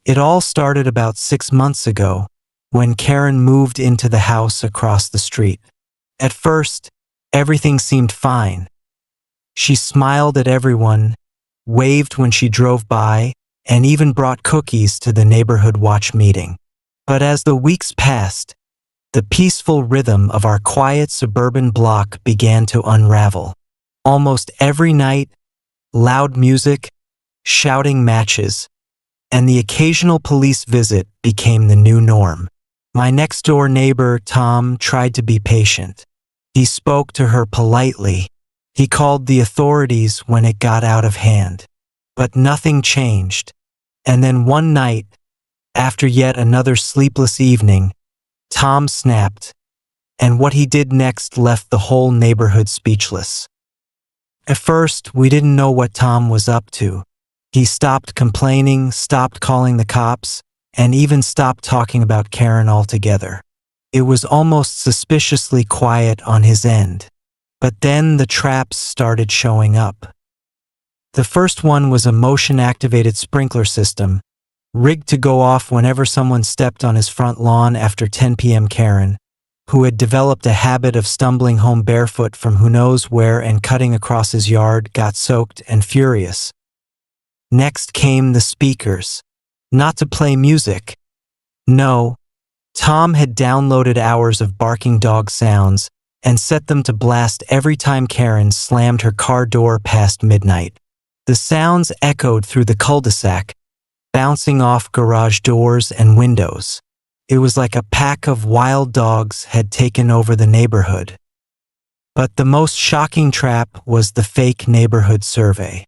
It all started about 6 months ago, when Karen moved into the house across the street. At first, everything seemed fine. She smiled at everyone, waved when she drove by, and even brought cookies to the neighborhood watch meeting. But as the weeks passed, the peaceful rhythm of our quiet suburban block began to unravel. Almost every night, loud music, shouting matches, and the occasional police visit became the new norm. My next-door neighbor, Tom, tried to be patient. He spoke to her politely. He called the authorities when it got out of hand. But nothing changed. And then one night, after yet another sleepless evening, Tom snapped, and what he did next left the whole neighborhood speechless. At first, we didn't know what Tom was up to. He stopped complaining, stopped calling the cops, and even stopped talking about Karen altogether. It was almost suspiciously quiet on his end. But then the traps started showing up. The first one was a motion-activated sprinkler system, rigged to go off whenever someone stepped on his front lawn after 10 p.m. Karen, who had developed a habit of stumbling home barefoot from who knows where and cutting across his yard, got soaked and furious. Next came the speakers. Not to play music. No, Tom had downloaded hours of barking dog sounds and set them to blast every time Karen slammed her car door past midnight. The sounds echoed through the cul-de-sac, bouncing off garage doors and windows. It was like a pack of wild dogs had taken over the neighborhood. But the most shocking trap was the fake neighborhood survey.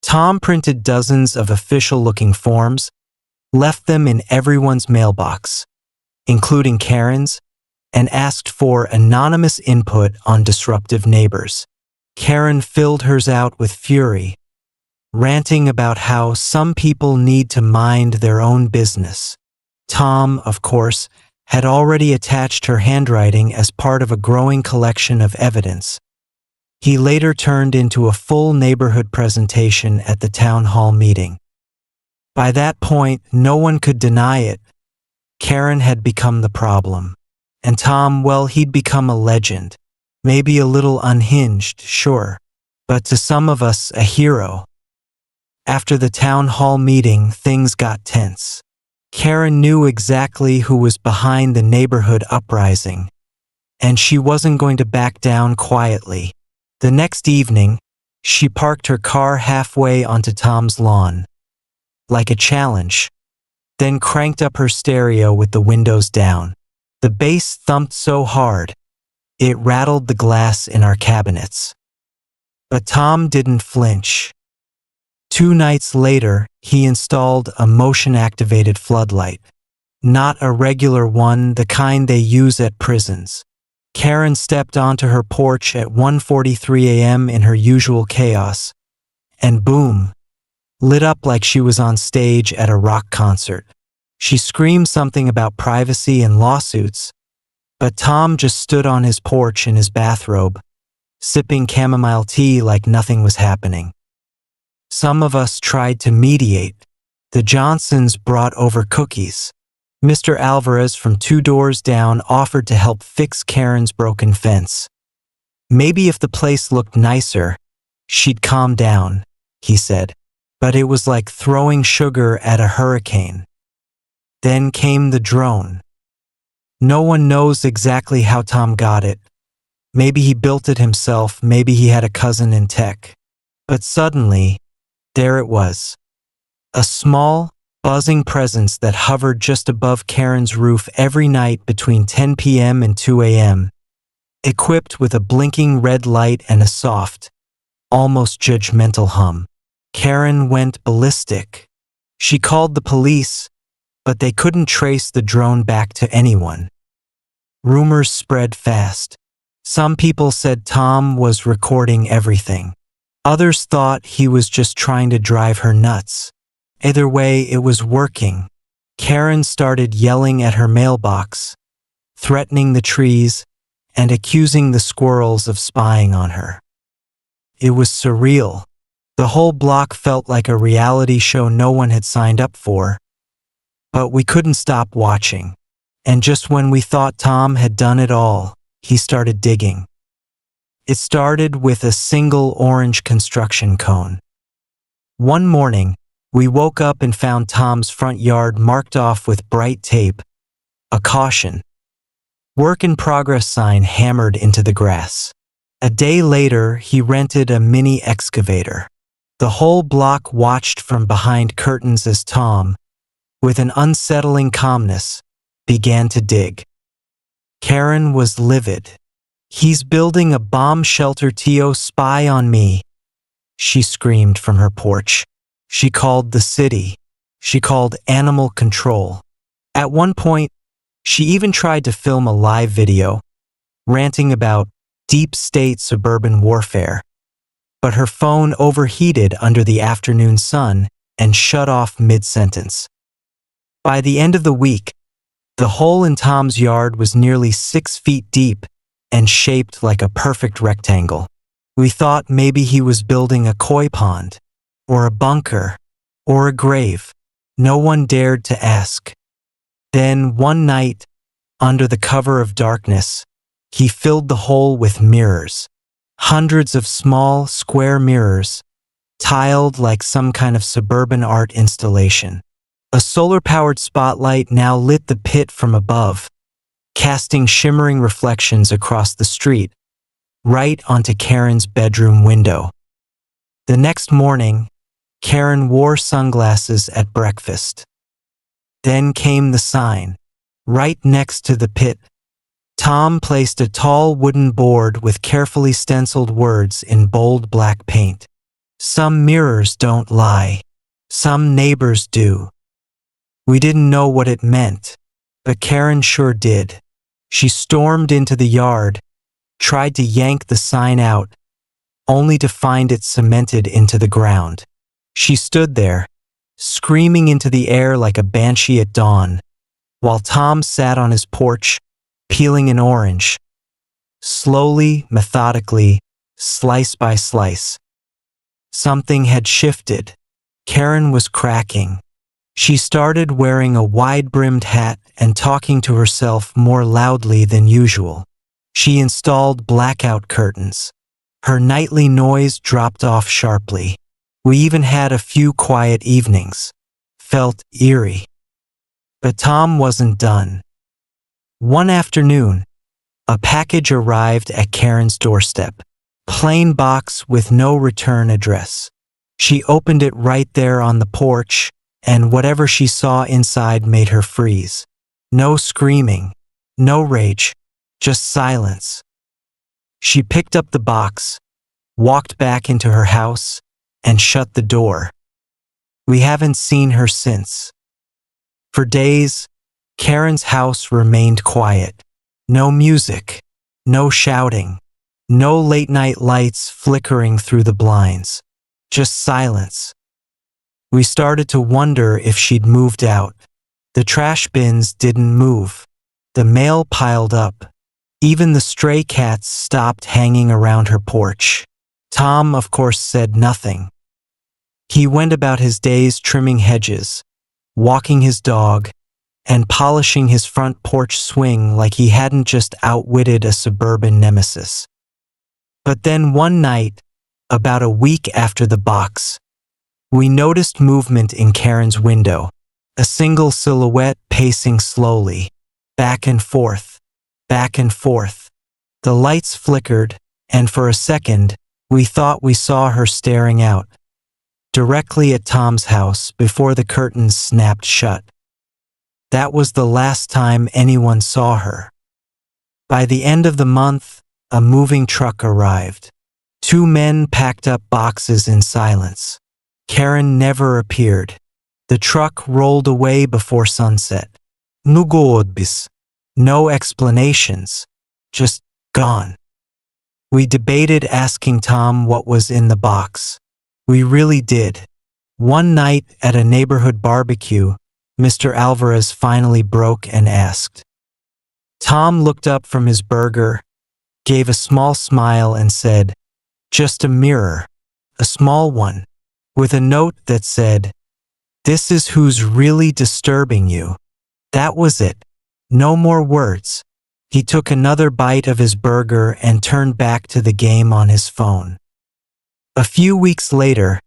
Tom printed dozens of official-looking forms, left them in everyone's mailbox, including Karen's, and asked for anonymous input on disruptive neighbors. Karen filled hers out with fury, ranting about how some people need to mind their own business. Tom, of course, had already attached her handwriting as part of a growing collection of evidence. He later turned into a full neighborhood presentation at the town hall meeting. By that point, no one could deny it. Karen had become the problem. And Tom, well, he'd become a legend. Maybe a little unhinged, sure, but to some of us, a hero. After the town hall meeting, things got tense. Karen knew exactly who was behind the neighborhood uprising, and she wasn't going to back down quietly. The next evening, she parked her car halfway onto Tom's lawn, like a challenge, then cranked up her stereo with the windows down. The bass thumped so hard, it rattled the glass in our cabinets. But Tom didn't flinch. 2 nights later, he installed a motion-activated floodlight. Not a regular one, the kind they use at prisons. Karen stepped onto her porch at 1:43 a.m. in her usual chaos, and boom, lit up like she was on stage at a rock concert. She screamed something about privacy and lawsuits, but Tom just stood on his porch in his bathrobe, sipping chamomile tea like nothing was happening. Some of us tried to mediate. The Johnsons brought over cookies. Mr. Alvarez from 2 doors down offered to help fix Karen's broken fence. Maybe if the place looked nicer, she'd calm down, he said. But it was like throwing sugar at a hurricane. Then came the drone. No one knows exactly how Tom got it. Maybe he built it himself, maybe he had a cousin in tech. But suddenly, there it was. A small, buzzing presence that hovered just above Karen's roof every night between 10 p.m. and 2 a.m., equipped with a blinking red light and a soft, almost judgmental hum. Karen went ballistic. She called the police, but they couldn't trace the drone back to anyone. Rumors spread fast. Some people said Tom was recording everything. Others thought he was just trying to drive her nuts. Either way, it was working. Karen started yelling at her mailbox, threatening the trees, and accusing the squirrels of spying on her. It was surreal. The whole block felt like a reality show no one had signed up for. But we couldn't stop watching. And just when we thought Tom had done it all, he started digging. It started with a single orange construction cone. One morning, we woke up and found Tom's front yard marked off with bright tape, a caution. Work in progress sign hammered into the grass. A day later, he rented a mini excavator. The whole block watched from behind curtains as Tom, with an unsettling calmness, began to dig. Karen was livid. "He's building a bomb shelter, Tio, spy on me," she screamed from her porch. She called the city. She called animal control. At one point, she even tried to film a live video, ranting about deep state suburban warfare. But her phone overheated under the afternoon sun and shut off mid-sentence. By the end of the week, the hole in Tom's yard was nearly 6 feet deep and shaped like a perfect rectangle. We thought maybe he was building a koi pond, or a bunker, or a grave. No one dared to ask. Then one night, under the cover of darkness, he filled the hole with mirrors. Hundreds of small, square mirrors, tiled like some kind of suburban art installation. A solar-powered spotlight now lit the pit from above, casting shimmering reflections across the street, right onto Karen's bedroom window. The next morning, Karen wore sunglasses at breakfast. Then came the sign. Right next to the pit, Tom placed a tall wooden board with carefully stenciled words in bold black paint. "Some mirrors don't lie. Some neighbors do." We didn't know what it meant, but Karen sure did. She stormed into the yard, tried to yank the sign out, only to find it cemented into the ground. She stood there, screaming into the air like a banshee at dawn, while Tom sat on his porch, peeling an orange. Slowly, methodically, slice by slice. Something had shifted. Karen was cracking. She started wearing a wide-brimmed hat and talking to herself more loudly than usual. She installed blackout curtains. Her nightly noise dropped off sharply. We even had a few quiet evenings. Felt eerie. But Tom wasn't done. One afternoon, a package arrived at Karen's doorstep. Plain box with no return address. She opened it right there on the porch, and whatever she saw inside made her freeze. No screaming, no rage, just silence. She picked up the box, walked back into her house, and shut the door. We haven't seen her since. For days, Karen's house remained quiet. No music, no shouting, no late-night lights flickering through the blinds. Just silence. We started to wonder if she'd moved out. The trash bins didn't move. The mail piled up. Even the stray cats stopped hanging around her porch. Tom, of course, said nothing. He went about his days trimming hedges, walking his dog, and polishing his front porch swing like he hadn't just outwitted a suburban nemesis. But then one night, about a week after the box, we noticed movement in Karen's window, a single silhouette pacing slowly, back and forth, back and forth. The lights flickered, and for a second, we thought we saw her staring out, directly at Tom's house before the curtains snapped shut. That was the last time anyone saw her. By the end of the month, a moving truck arrived. 2 men packed up boxes in silence. Karen never appeared. The truck rolled away before sunset. Nugodbis. No explanations. Just gone. We debated asking Tom what was in the box. We really did. One night at a neighborhood barbecue, Mr. Alvarez finally broke and asked. Tom looked up from his burger, gave a small smile and said, "Just a mirror, a small one, with a note that said, This is who's really disturbing you. That was it. No more words. He took another bite of his burger and turned back to the game on his phone. A few weeks later,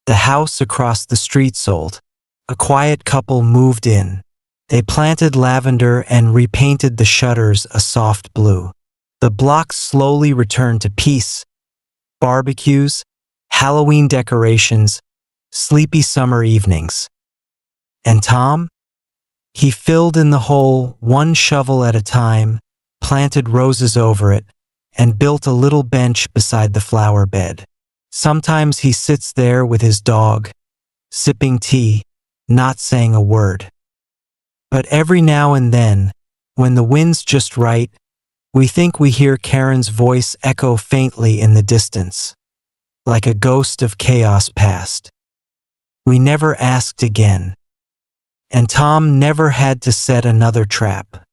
the house across the street sold. A quiet couple moved in. They planted lavender and repainted the shutters a soft blue. The block slowly returned to peace. Barbecues, Halloween decorations, sleepy summer evenings. And Tom? He filled in the hole one shovel at a time, planted roses over it, and built a little bench beside the flower bed. Sometimes he sits there with his dog, sipping tea, not saying a word. But every now and then, when the wind's just right, we think we hear Karen's voice echo faintly in the distance, like a ghost of chaos past. We never asked again, and Tom never had to set another trap.